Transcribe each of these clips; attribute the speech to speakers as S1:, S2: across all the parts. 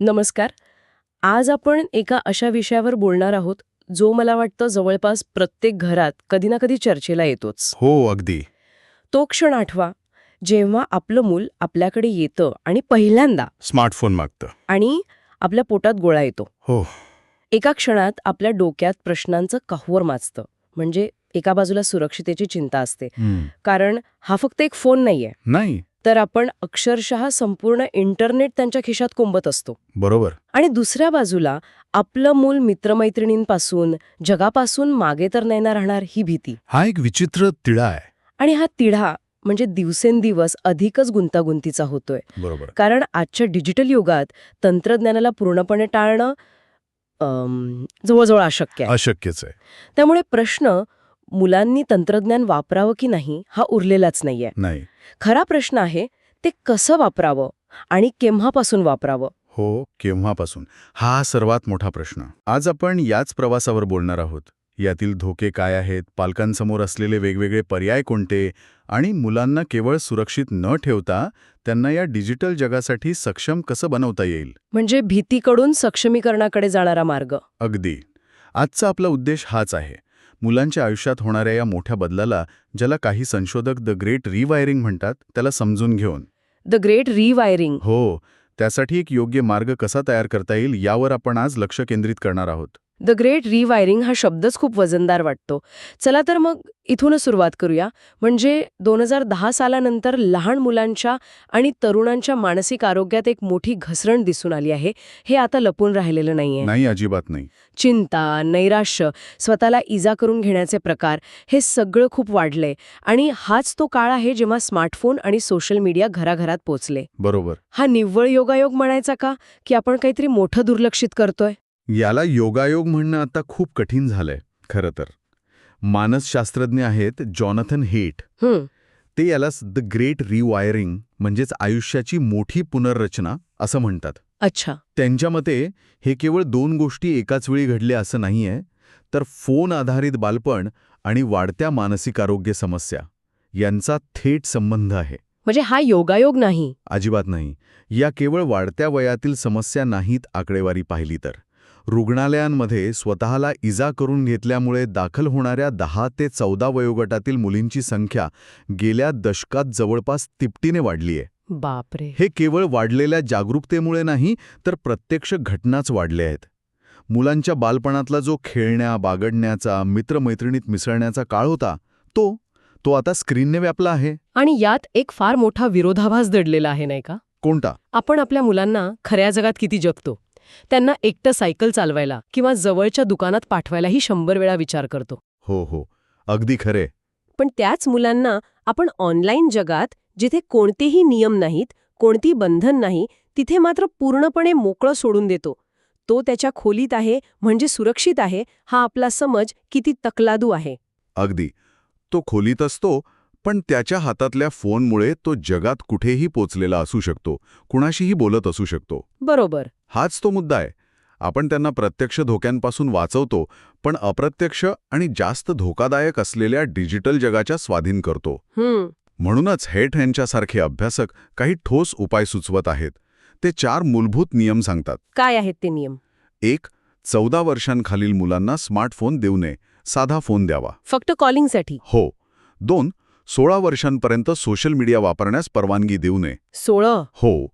S1: नमस्कार. आज आपण एका अशा विषयावर बोलणार आहोत, जो मला वाटतं जवळपास प्रत्येक घरात कधी ना कधी चर्चेला येतोच.
S2: हो, अगदी.
S1: तो क्षण आठवा, जेव्हा आपलं मूल आपल्याकडे येतं आणि पहिल्यांदा
S2: स्मार्टफोन मागतं.
S1: आणि आपल्या पोटात गोळा येतो.
S2: हो,
S1: एका क्षणात आपल्या डोक्यात प्रश्नांचं कहवर माजतं. म्हणजे एका बाजूला सुरक्षितेची चिंता असते, कारण हा फक्त एक फोन नाहीये,
S2: नाही,
S1: तर आपण अक्षरशः संपूर्ण इंटरनेट त्यांच्या खिशात कोंबत असतो.
S2: बरोबर.
S1: आणि दुसऱ्या बाजूला आपलं मूल मित्रमैत्रिणींपासून, जगापासून मागे तर नाही ना राहणार ही भीती.
S2: हा एक विचित्र तिढा आहे.
S1: आणि हा तिढा म्हणजे दिवसेंदिवस अधिकच गुंतागुंतीचा होतोय.
S2: बरोबर.
S1: कारण आजच्या डिजिटल युगात तंत्रज्ञानाला पूर्णपणे टाळणं जवळजवळ अशक्य आहे.
S2: अशक्यच आहे.
S1: त्यामुळे प्रश्न मुलांनी तंत्रज्ञान वापरावं की नाही हा उरलेलाच नाहीये.
S2: नाही.
S1: खरा प्रश्न आहे ते कसं वापरावं आणि केव्हापासून वापरावं.
S2: हो, केव्हापासून? हा सर्वात मोठा प्रश्न. आज आपण याच प्रवासावर बोलणार आहोत. यातील धोके काय आहेत, पालकांसमोर असलेले वेगवेगळे पर्याय कोणते, आणि मुलांना केवळ सुरक्षित न ठेवता त्यांना या डिजिटल जगासाठी सक्षम कसं बनवता येईल.
S1: म्हणजे भीतीकडून सक्षमीकरणाकडे जाणारा मार्ग.
S2: अगदी. आजचा आपला उद्देश हाच आहे. मुलांच्या आयुष्यात होणाऱ्या या मोठ्या बदलाला, ज्याला काही संशोधक द ग्रेट रिवायरिंग म्हणतात, त्याला समजून घेऊन.
S1: The great rewiring.
S2: हो, त्यासाठी एक योग्य मार्ग कसा तयार करता येईल यावर आपण आज लक्ष केंद्रित करणार आहोत.
S1: द ग्रेट रिवायरिंग हा शब्दच खूप वजनदार वाटतो. चला तर मग इथूनच सुरुवात करूया. म्हणजे 2010 सालानंतर लहान मुलांच्या आणि तरुणांच्या मानसिक आरोग्यात एक मोठी घसरण दिसून आली आहे. हे आता लपून राहिलेलं नाहीये.
S2: नाही, अजिबात नाही.
S1: चिंता, नैराश्य, स्वतःला इजा करून घेण्याचे प्रकार हे सगळं खूप वाढलंय. आणि हाच तो काळ आहे जेव्हा स्मार्टफोन आणि सोशल मीडिया घराघरात पोचले.
S2: बरोबर.
S1: हा निव्वळ योगायोग म्हणायचा का, की आपण काहीतरी मोठं दुर्लक्षित करतोय?
S2: याला योगायोग म्हणणं आता खूप कठीण झालंय, खरं तर. मानसशास्त्रज्ञ आहेत जॉनथन हेट. ते याला द ग्रेट रिवायरिंग म्हणजेच आयुष्याची मोठी पुनर्रचना असं म्हणतात.
S1: अच्छा.
S2: त्यांच्या मते हे केवळ दोन गोष्टी एकाच वेळी घडल्या असं नाहीये, तर फोन आधारित बालपण आणि वाढत्या मानसिक आरोग्य समस्या यांचा थेट संबंध आहे.
S1: म्हणजे हा योगायोग नाही.
S2: अजिबात नाही. या केवळ वाढत्या वयातील समस्या नाहीत. आकडेवारी पाहिली तर रुग्णालयांमध्ये स्वतःला इजा करून घेतल्यामुळे दाखल होणाऱ्या 10 ते 14 वयोगटातील मुलींची संख्या गेल्या दशकात जवळपास तिपटीने वाढलीय.
S1: बापरे.
S2: हे केवळ वाढलेल्या जागरूकतेमुळे नाही, तर प्रत्यक्ष घटनाच वाढल्या आहेत. मुलांच्या बालपणातला जो खेळण्या, बागडण्याचा, मित्रमैत्रिणीत मिसळण्याचा काळ होता, तो आता स्क्रीनने व्यापला आहे.
S1: आणि यात एक फार मोठा विरोधाभास दडलेला आहे, नाही का?
S2: कोणता?
S1: आपण आपल्या मुलांना खऱ्या जगात किती जगतो, त्यांना एकटं सायकल चालवायला किंवा जवळच्या दुकानात पाठवायलाही 100 वेळा विचार करतो.
S2: हो, अगदी खरे.
S1: पण त्याच मुलांना आपण ऑनलाईन जगात, जिथे कोणतेही नियम नाहीत, कोणती बंधन नाही, तिथे मात्र पूर्णपणे मोकळं सोडून देतो. तो त्याच्या खोलीत आहे म्हणजे सुरक्षित आहे, हा आपला समज किती तकलादू आहे.
S2: अगदी. तो खोलीत असतो, पण त्याच्या हातातल्या फोनमुळे तो जगात कुठेही पोचलेला असू शकतो, कुणाशीही बोलत असू शकतो.
S1: बरोबर.
S2: हाच तो मुद्दा आहे. आपण त्यांना प्रत्यक्ष धोक्यांपासून वाचवतो, पण अप्रत्यक्ष आणि जास्त धोकादायक असलेल्या डिजिटल जगाच्या स्वाधीन करतो. म्हणूनच हेट यांच्यासारखे अभ्यासक काही ठोस उपाय सुचवत आहेत. ते 4 मूलभूत नियम सांगतात.
S1: काय आहेत ते नियम?
S2: 1. 14 वर्षांखालील मुलांना स्मार्टफोन देऊ नये, साधा फोन द्यावा.
S1: फक्त कॉलिंगसाठी?
S2: हो. 2. 16 वर्षांपर्यंत सोशल मीडिया वापरण्यास परवानगी देऊ नये.
S1: 16?
S2: हो.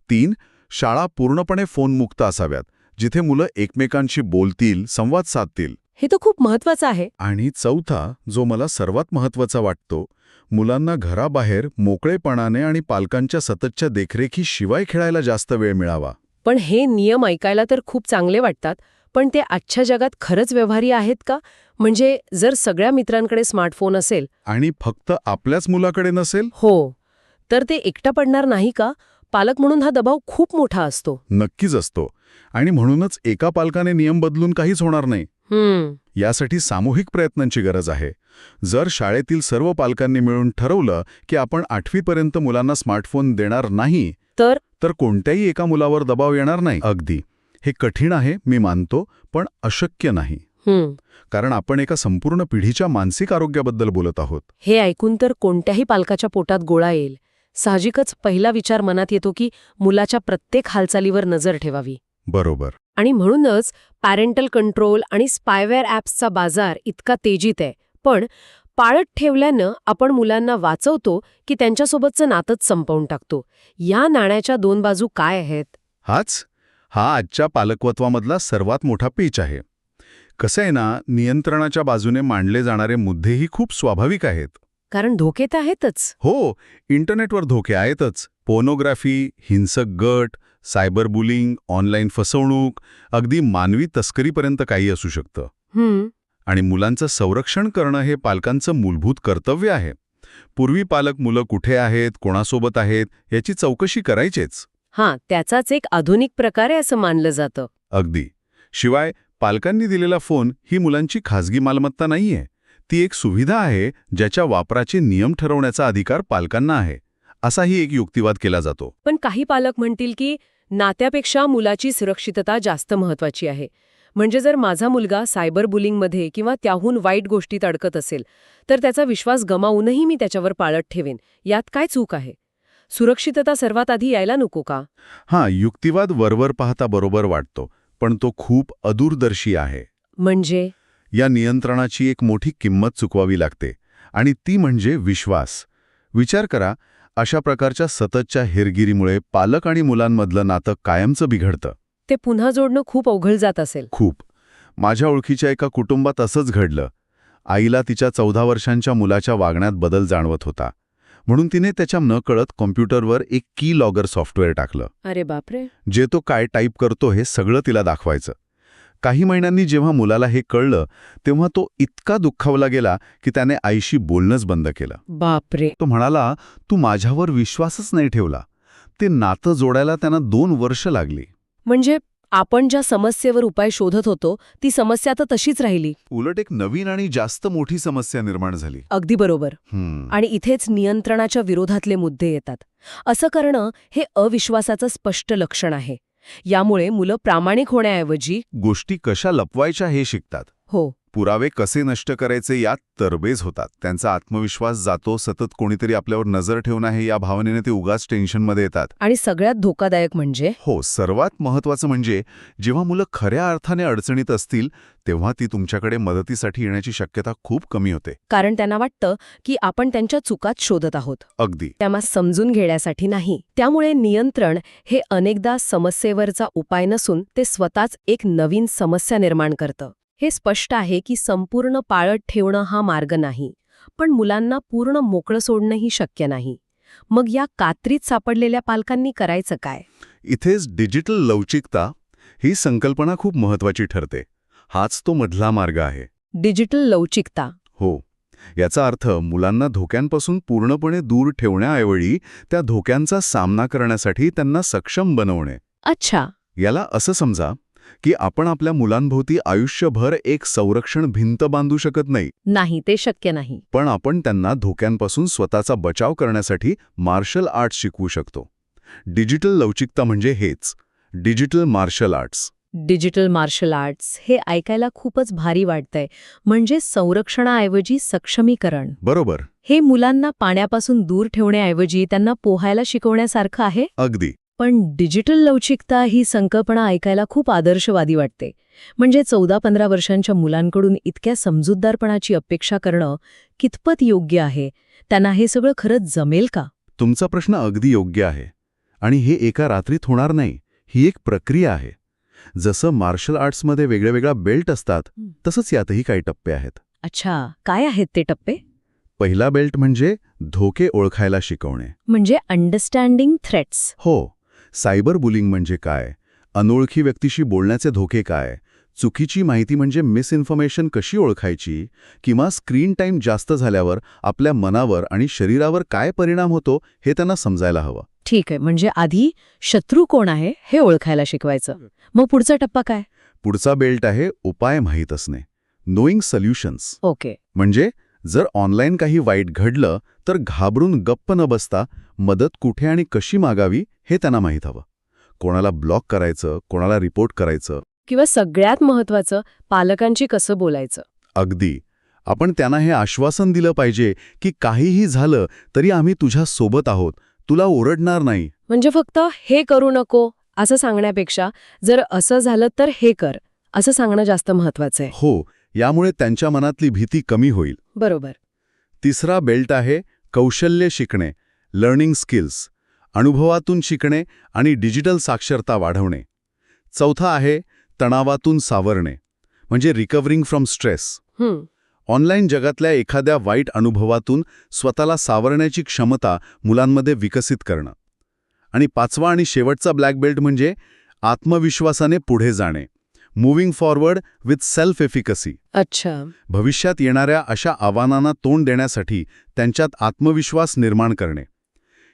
S2: 3. शाळा पूर्णपणे फोनमुक्त असाव्यात, जिथे मुलं एकमेकांशी बोलतील, संवाद साधतील.
S1: हे तर खूप महत्वाचं आहे.
S2: आणि 4था, जो मला सर्वात महत्त्वाचा वाटतो, मुलांना घराबाहेर मोकळेपणाने आणि पालकांच्या सततच्या देखरेखीशिवाय खेळायला जास्त वेळ मिळावा.
S1: पण हे नियम ऐकायला तर खूप चांगले वाटतात, पण ते आजच्या जगात खरंच व्यवहारी आहेत का? म्हणजे जर सगळ्या मित्रांकडे स्मार्टफोन असेल
S2: आणि फक्त आपल्याच मुलाकडे नसेल?
S1: हो, तर ते एकटा पडणार नाही का? पालक म्हणून हा दबाव खूप मोठा असतो.
S2: नक्कीच असतो. आणि म्हणूनच एका पालकाने नियम बदलून काहीच होणार नाही. यासाठी सामूहिक प्रयत्नांची गरज आहे. जर शाळेतील सर्व पालकांनी मिळून ठरवलं की आपण 8वीपर्यंत मुलांना स्मार्टफोन देणार नाही, तर कोणत्याही एका मुलावर दबाव येणार नाही. अगदी. हे कठीण आहे, मी मानतो, पण अशक्य नाही. कारण आपण एका संपूर्ण पिढीच्या मानसिक आरोग्याबद्दल बोलत आहोत.
S1: हे ऐकून तर कोणत्याही पालकाच्या पोटात गोळा येईल. साहजिकच पहिला विचार मनात येतो की मुलाच्या प्रत्येक हालचालीवर नजर ठेवावी.
S2: बरोबर.
S1: आणि म्हणूनच पॅरेंटल कंट्रोल आणि स्पायवेअर ॲप्सचा बाजार इतका तेजीत आहे. पण पाळत ठेवल्यानं आपण मुलांना वाचवतो की त्यांच्यासोबतचं नातंच संपवून टाकतो. या नाण्याच्या दोन बाजू काय आहेत?
S2: हा आजच्या पालकत्वामधला सर्वात मोठा पेच आहे. कसं आहे ना, नियंत्रणाच्या बाजूने मांडले जाणारे मुद्देही खूप स्वाभाविक आहेत.
S1: कारण धोके तर आहेतच.
S2: हो, इंटरनेटवर धोके आहेतच. पोर्नोग्राफी, हिंसक गट, सायबर बुलिंग, ऑनलाईन फसवणूक, अगदी मानवी तस्करीपर्यंत काही असू शकतं. आणि मुलांचं संरक्षण करणं हे पालकांचं मूलभूत कर्तव्य आहे. पूर्वी पालक मुलं कुठे आहेत, कोणासोबत आहेत याची चौकशी करायचेच.
S1: त्याचाच एक आधुनिक प्रकार आहे असं मानलं जातं.
S2: अगदी. शिवाय पालकांनी दिलेला फोन ही मुलांची खाजगी मालमत्ता नाहीये. ती एक सुविधा आहे ज्याच्या वापराचे नियम ठरवण्याचा अधिकार पालकांना आहे, असाही एक युक्तिवाद केला जातो.
S1: पण काही पालक म्हणतील की नात्यापेक्षा मुलाची सुरक्षितता जास्त महत्वाची आहे. म्हणजे जर माझा मुलगा सायबर बुलिंगमध्ये किंवा त्याहून वाईट गोष्टीत अडकत असेल तर त्याचा विश्वास गमावूनही मी त्याच्यावर पाळत ठेवेन. यात काय चूक आहे? सुरक्षितता सर्वात आधी यायला नको का?
S2: युक्तिवाद वरवर पाहता बरोबर वाटतो, पण तो खूप अदूरदर्शी आहे.
S1: म्हणजे
S2: या नियंत्रणाची एक मोठी किंमत चुकवावी लागते, आणि ती म्हणजे विश्वास. विचार करा, अशा प्रकारच्या सततच्या हेरगिरीमुळे पालक आणि मुलांमधलं नातं कायमचं बिघडतं.
S1: ते पुन्हा जोडणं खूप अवघड जात असेल.
S2: खूप. माझ्या ओळखीच्या एका कुटुंबात असंच घडलं. आईला तिच्या 14 वर्षांच्या मुलाच्या वागण्यात बदल जाणवत होता, म्हणून तिने त्याच्या नकळत कॉम्प्युटरवर एक की लॉगर सॉफ्टवेअर टाकलं.
S1: अरे बापरे.
S2: जे तो काय टाईप करतो हे सगळं तिला दाखवायचं. काही महिन्यांनी जेव्हा मुलाला हे कळलं तेव्हा तो इतका दुःखावला गेला की त्याने आईशी बोलणंच बंद केलं.
S1: बापरे.
S2: तो म्हणाला, तू माझ्यावर विश्वासच नाही ठेवला. ते नातं जोडायला त्यांना 2 वर्ष लागली.
S1: म्हणजे आपण ज्या समस्येवर उपाय शोधत होतो ती समस्या तर तशीच राहिली.
S2: उलट एक नवीन आणि जास्त मोठी समस्या निर्माण झाली.
S1: अगदी बरोबर. आणि इथेच नियंत्रणाच्या विरोधातले मुद्दे येतात. असं करणं हे अविश्वासाचं स्पष्ट लक्षण आहे. यामुळे मुलं प्रामाणिक होण्याऐवजी
S2: गोष्टी कशा लपवायच्या हे शिकतात.
S1: हो.
S2: पुरावे कसे नष्ट करायचे यात तरबेज होतात. त्यांचा आत्मविश्वास जातो. सतत कोणीतरी आपल्यावर नजर ठेवून आहे या भावनेने ते उगाच टेन्शनमध्ये येतात.
S1: आणि सगळ्यात धोकादायक म्हणजे
S2: सर्वात महत्त्वाचं म्हणजे जेव्हा मुलं खऱ्या अर्थाने अडचणीत असतील तेव्हा ती तुमच्याकडे मदतीसाठी येण्याची शक्यता खूप कमी होते.
S1: कारण त्यांना वाटतं की आपण त्यांच्या चुकात शोधत आहोत.
S2: अगदी.
S1: त्यांना समजून घेण्यासाठी नाही. त्यामुळे नियंत्रण हे अनेकदा समस्येवरचा उपाय नसून ते स्वतःच एक नवीन समस्या निर्माण करतं. हे स्पष्ट आहे की संपूर्ण पाळत ठेवणं हा मार्ग नाही, पण मुलांना पूर्ण मोकळं सोडणंही शक्य नाही. मग या कात्रीत सापडलेल्या पालकांनी करायचं काय?
S2: इथेच डिजिटल लवचिकता ही संकल्पना खूप महत्त्वाची ठरते. हाच तो मधला मार्ग आहे.
S1: डिजिटल लवचिकता.
S2: हो. याचा अर्थ मुलांना धोक्यांपासून पूर्णपणे दूर ठेवण्याऐवजी त्या धोक्यांचा सामना करण्यासाठी त्यांना सक्षम बनवणे.
S1: अच्छा.
S2: याला असं समजा की आपण आपल्या मुलांभोवती आयुष्यभर एक संरक्षण भिंत बांधू शकत नाही,
S1: ते शक्य नाही.
S2: पण आपण त्यांना धोक्यांपासून स्वतःचा बचाव करण्यासाठी मार्शल आर्ट्स शिकवू शकतो. डिजिटल लवचिकता म्हणजे हेच, digital martial arts.
S1: Digital martial arts हे ऐकायला खूपच भारी वाटतंय. म्हणजे संरक्षणाऐवजी सक्षमीकरण.
S2: बरोबर.
S1: हे मुलांना पाण्यापासून दूर ठेवण्याऐवजी त्यांना पोहायला शिकवण्यासारखं आहे.
S2: अगदी.
S1: पण डिजिटल लवचिकता ही संकल्पना ऐकायला खूप आदर्शवादी वाटते. म्हणजे 14-15 वर्षांच्या मुलांकडून इतक्या समजूतदारपणाची अपेक्षा करणं कितपत योग्य आहे? त्यांना हे सगळं खरंच जमेल का?
S2: तुमचा प्रश्न अगदी योग्य आहे. आणि हे एका रात्रीत होणार नाही. ही एक प्रक्रिया आहे. जसं मार्शल आर्ट्समध्ये वेगळ्या बेल्ट असतात तसंच यातही काही टप्पे आहेत.
S1: अच्छा, काय आहेत ते टप्पे?
S2: पहिला बेल्ट म्हणजे धोके ओळखायला शिकवणे.
S1: म्हणजे अंडरस्टँडिंग थ्रेट्स.
S2: हो. सायबर बुलिंग म्हणजे काय, अनोळखी व्यक्तीशी बोलण्याचे धोके काय, चुकीची माहिती म्हणजे मिसइन्फॉर्मेशन कशी ओळखायची, किंवा स्क्रीन टाईम जास्त झाल्यावर आपल्या मनावर आणि शरीरावर काय परिणाम होतो हे त्यांना समजायला हवं.
S1: ठीक आहे. म्हणजे आधी शत्रू कोण आहे हे ओळखायला शिकवायचं. मग पुढचा टप्पा काय?
S2: पुढचा बेल्ट आहे उपाय माहीत असणे, नोईंग सोल्युशन्स.
S1: ओके.
S2: म्हणजे जर ऑनलाईन काही वाईट घडलं तर घाबरून गप्प न बसता मदत कुठे आणि कशी मागावी हे त्यांना माहीत हवं. कोणाला ब्लॉक करायचं, कोणाला रिपोर्ट करायचं,
S1: किंवा सगळ्यात महत्त्वाचं पालकांची कसं बोलायचं.
S2: अगदी. आपण त्यांना हे आश्वासन दिलं पाहिजे की काहीही झालं तरी आम्ही तुझ्या सोबत आहोत, तुला ओरडणार नाही.
S1: म्हणजे फक्त हे करू नको असं सांगण्यापेक्षा जर असं झालं तर हे कर असं सांगणं जास्त महत्वाचं आहे.
S2: हो, यामुळे त्यांच्या मनातली भीती कमी होईल.
S1: बरोबर.
S2: तिसरा बेल्ट आहे कौशल्य शिकणे, लर्निंग स्किल्स, अनुभवातून शिकणे आणि डिजिटल साक्षरता वाढवणे. चौथा आहे तणावातून सावरणे, म्हणजे रिकव्हरिंग फ्रॉम स्ट्रेस. ऑनलाईन जगातल्या एखाद्या वाईट अनुभवातून स्वतःला सावरण्याची क्षमता मुलांमध्ये विकसित करणं. आणि पाचवा आणि शेवटचा ब्लॅक बेल्ट म्हणजे आत्मविश्वासाने पुढे जाणे, moving forward with self efficacy.
S1: अच्छा.
S2: भविष्यात येणाऱ्या अशा आव्हानांना तोंड देण्यासाठी त्यांच्यात आत्मविश्वास निर्माण करणे.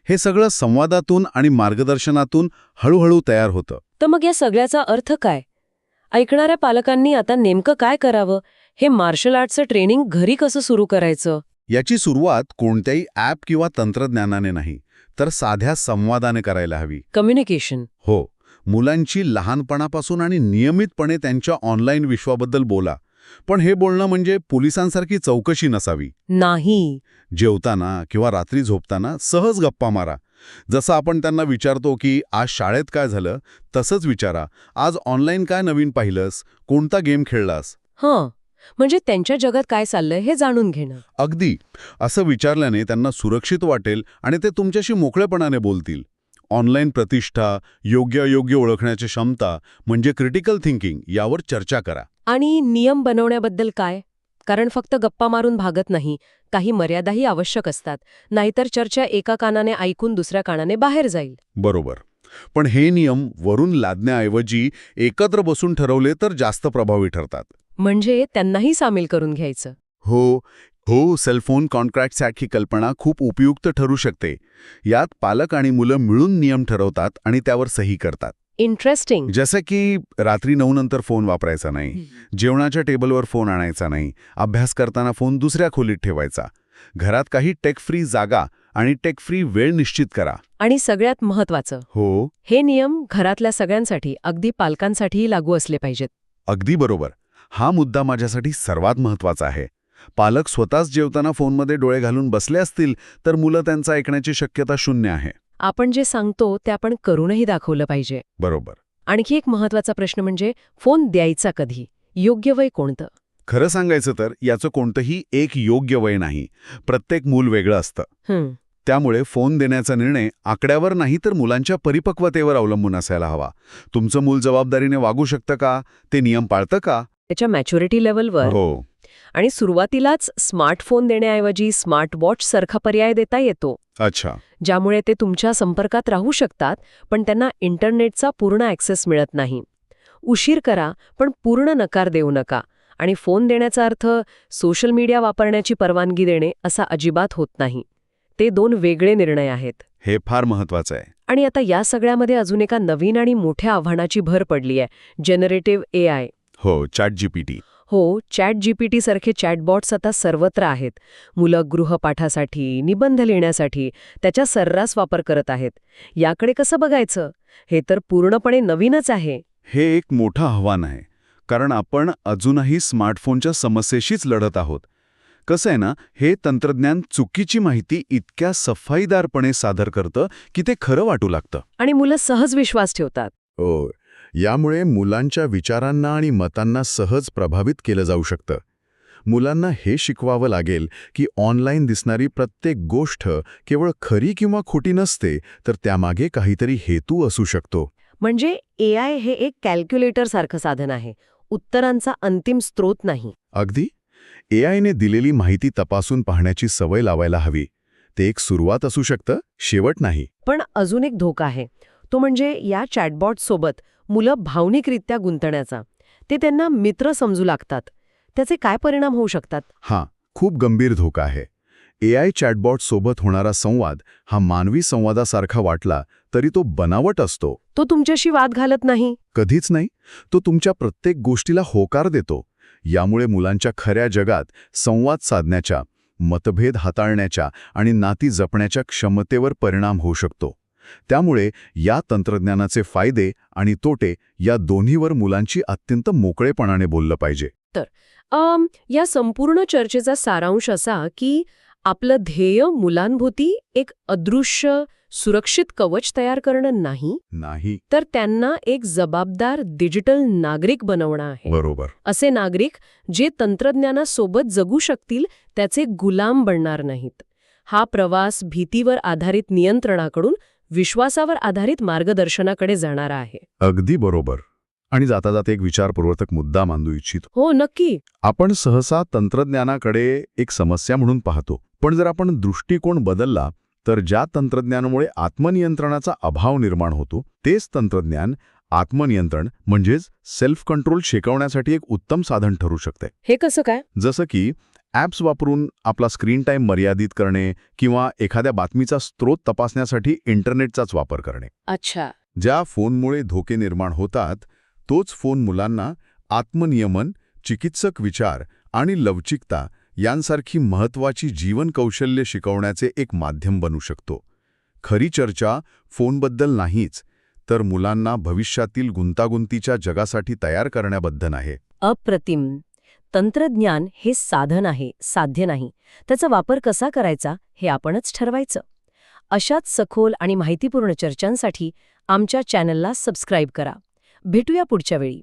S2: हे सगळं संवादातून आणि मार्गदर्शनातून हळूहळू तयार होतं.
S1: तर मग या सगळ्याचा अर्थ काय? ऐकणाऱ्या पालकांनी आता नेमकं काय करावं? हे मार्शल आर्टचं ट्रेनिंग घरी कसं सुरू करायचं?
S2: याची सुरुवात कोणत्याही ॲप किंवा तंत्रज्ञानाने नाही, तर साध्या संवादाने करायला हवी.
S1: कम्युनिकेशन.
S2: हो, मुलांची लहानपणापासून आणि नियमितपणे त्यांच्या ऑनलाईन विश्वाबद्दल बोला. पण हे बोलणं म्हणजे पोलिसांसारखी चौकशी नसावी.
S1: नाही.
S2: जेवताना किंवा रात्री झोपताना सहज गप्पा मारा. जसं आपण त्यांना विचारतो की आज शाळेत काय झालं, तसंच विचारा, आज ऑनलाईन काय नवीन पाहिलंस, कोणता गेम खेळलास.
S1: हां, म्हणजे त्यांच्या जगात काय चाललंय हे जाणून घेणं.
S2: अगदी. असं विचारल्याने त्यांना सुरक्षित वाटेल आणि ते तुमच्याशी मोकळेपणाने बोलतील. ऑनलाईन प्रतिष्ठा, योग्य ओळखण्याची क्षमता म्हणजे क्रिटिकल थिंकिंग यावर चर्चा करा.
S1: आणि नियम बनवण्याबद्दल काय? कारण फक्त गप्पा मारून भागत नाही, काही मर्यादाही आवश्यक असतात. नाहीतर चर्चा एका कानाने ऐकून दुसऱ्या कानाने बाहेर जाईल.
S2: बरोबर. पण हे नियम वरून लादण्याऐवजी एकत्र बसून ठरवले तर जास्त प्रभावी ठरतात.
S1: म्हणजे त्यांनाही सामील करून घ्यायचं.
S2: हो, सेलफोन कॉन्ट्रॅक्टसारखी कल्पना खूप उपयुक्त ठरू शकते. यात पालक आणि मुलं मिळून नियम ठरवतात आणि त्यावर सही करतात.
S1: इंटरेस्टिंग.
S2: जसं की रात्री 9 नंतर फोन वापरायचा नाही, जेवणाच्या टेबलवर फोन आणायचा नाही, अभ्यास करताना फोन दुसऱ्या खोलीत ठेवायचा. घरात काही टेक फ्री जागा आणि टेक फ्री वेळ निश्चित करा.
S1: आणि सगळ्यात महत्वाचं,
S2: हो,
S1: हे नियम घरातल्या सगळ्यांसाठी, अगदी पालकांसाठीही लागू असले पाहिजेत.
S2: अगदी बरोबर. हा मुद्दा माझ्यासाठी सर्वात महत्वाचा आहे. पालक स्वतःच जेवताना फोनमध्ये डोळे घालून बसले असतील तर मुलं त्यांचा ऐकण्याची शक्यता 0 आहे.
S1: आपण जे सांगतो ते आपण करूनही दाखवलं पाहिजे.
S2: बरोबर.
S1: आणखी एक महत्वाचा प्रश्न म्हणजे फोन द्यायचा कधी? योग्य वय कोणतं?
S2: खरं सांगायचं तर याचं कोणतंही एक योग्य वय नाही. प्रत्येक मूल वेगळं असतं. त्यामुळे फोन देण्याचा निर्णय आकड्यावर नाही तर मुलांच्या परिपक्वतेवर अवलंबून असायला हवा. तुमचं मूल जबाबदारीने वागू शकतं का? ते नियम पाळतं का?
S1: त्याच्या मॅच्युरिटी लेवलवर.
S2: हो.
S1: आणि सुरुवातीलाच स्मार्टफोन देण्याऐवजी स्मार्ट वॉच सारखा पर्याय देता येतो.
S2: अच्छा.
S1: ज्यामुळे ते तुमच्या संपर्कात राहू शकतात, पण त्यांना इंटरनेटचा पूर्ण ॲक्सेस मिळत नाही. उशीर करा, पण पूर्ण नकार देऊ नका. आणि फोन देण्याचा अर्थ सोशल मीडिया वापरण्याची परवानगी देणे असा अजिबात होत नाही. ते 2 वेगळे निर्णय आहेत.
S2: हे फार महत्वाचं आहे.
S1: आणि आता या सगळ्यामध्ये अजून एका नवीन आणि मोठ्या आव्हानाची भर पडली आहे, जनरेटिव्ह AI.
S2: हो, ChatGPT.
S1: हो, ChatGPT सारखे चॅटबॉट्स आता सर्वत्र आहेत. मुलं गृहपाठासाठी, निबंध लिहिण्यासाठी त्याचा सर्रास वापर करत आहेत. याकडे कसं बघायचं? हे तर पूर्णपणे नवीनच आहे.
S2: हे एक मोठं आव्हान आहे, कारण आपण अजूनही स्मार्टफोनच्या समस्येशीच लढत आहोत. कसं आहे ना, हे तंत्रज्ञान चुकीची माहिती इतक्या सफाईदारपणे सादर करतं की ते खरं वाटू लागतं.
S1: आणि मुलं सहज विश्वास ठेवतात.
S2: हो, यामुळे मुलांच्या विचारांना आणि मतांना सहज प्रभावित केलं जाऊ शकतं. मुलांना हे शिकवावं लागेल की ऑनलाईन दिसणारी प्रत्येक गोष्ट केवळ खरी किंवा खोटी नसते, तर त्यामागे काहीतरी हेतू असू शकतो.
S1: म्हणजे AI हे एक कॅल्क्युलेटर सारखं साधन आहे, उत्तरांचा अंतिम स्रोत नाही.
S2: अगदी. AIने दिलेली माहिती तपासून पाहण्याची सवय लावायला हवी. ते एक सुरुवात असू शकतं, शेवट नाही.
S1: पण अजून एक धोका आहे, तो म्हणजे या चॅटबॉटसोबत मुलं भावनिकरित्या गुंतण्याचा. ते त्यांना मित्र समजू लागतात. त्याचे काय परिणाम होऊ शकतात?
S2: हां, खूप गंभीर धोका आहे. AI चॅटबॉटसोबत होणारा संवाद हा मानवी संवादासारखा वाटला तरी तो बनावट असतो.
S1: तो तुमच्याशी वाद घालत नाही.
S2: कधीच नाही. तो तुमच्या प्रत्येक गोष्टीला होकार देतो. यामुळे मुलांच्या खऱ्या जगात संवाद साधण्याच्या, मतभेद हाताळण्याच्या आणि नाती जपण्याच्या क्षमतेवर परिणाम होऊ शकतो. त्यामुळे या तंत्रज्ञानाचे फायदे आणि तोटे या दोन्हीवर मुलांची अत्यंत मोकळेपणाने बोललं पाहिजे.
S1: या संपूर्ण चर्चेचा सारांश असा की आपलं ध्येय मुलांभोवती एक अदृश्य सुरक्षित कवच तयार करणं
S2: नाही.
S1: तर त्यांना एक जबाबदार डिजिटल नागरिक बनवणं आहे.
S2: बरोबर.
S1: असे नागरिक जे तंत्रज्ञानासोबत जगू शकतील, त्याचे गुलाम बनणार नाहीत. हा प्रवास भीतीवर आधारित नियंत्रणाकडून विश्वासावर आधारित मार्गदर्शनाकडे जाणारा आहे.
S2: अगदी बरोबर. आणि जाता जाता एक विचारपूर्वक मुद्दा मांडू इच्छितो.
S1: हो, नक्की.
S2: आपण सहसा तंत्रज्ञानाकडे एक समस्या म्हणून पाहतो. पण जर आपण दृष्टिकोन बदलला तर ज्या तंत्रज्ञानामुळे आत्मनियंत्रणाचा अभाव निर्माण होतो, तेच तंत्रज्ञान आत्मनियंत्रण म्हणजेच सेल्फ कंट्रोल शिकवण्यासाठी एक उत्तम साधन ठरू शकते.
S1: हे कसं काय?
S2: जसं की ॲप्स वापरून आपला स्क्रीन टाईम मर्यादित करणे किंवा एखाद्या बातमीचा स्रोत तपासण्यासाठी इंटरनेटचाच वापर करणे.
S1: अच्छा.
S2: ज्या फोनमुळे धोके निर्माण होतात, तोच फोन मुलांना आत्मनियमन, चिकित्सक विचार आणि लवचिकता यांसारखी महत्त्वाची जीवन कौशल्य शिकवण्याचे एक माध्यम बनू शकतो. खरी चर्चा फोनबद्दल नाहीच, तर मुलांना भविष्यातील गुंतागुंतीच्या जगासाठी तयार करण्याबद्दल आहे.
S1: अप्रतिम. तंत्रज्ञान हे साधन आहे, साध्य नाही. त्याचा वापर कसा करायचा हे आपणच ठरवायचं. अशाच सखोल आणि माहितीपूर्ण चर्चांसाठी आमच्या चॅनलला सबस्क्राईब करा. भेटूया पुढच्या वेळी.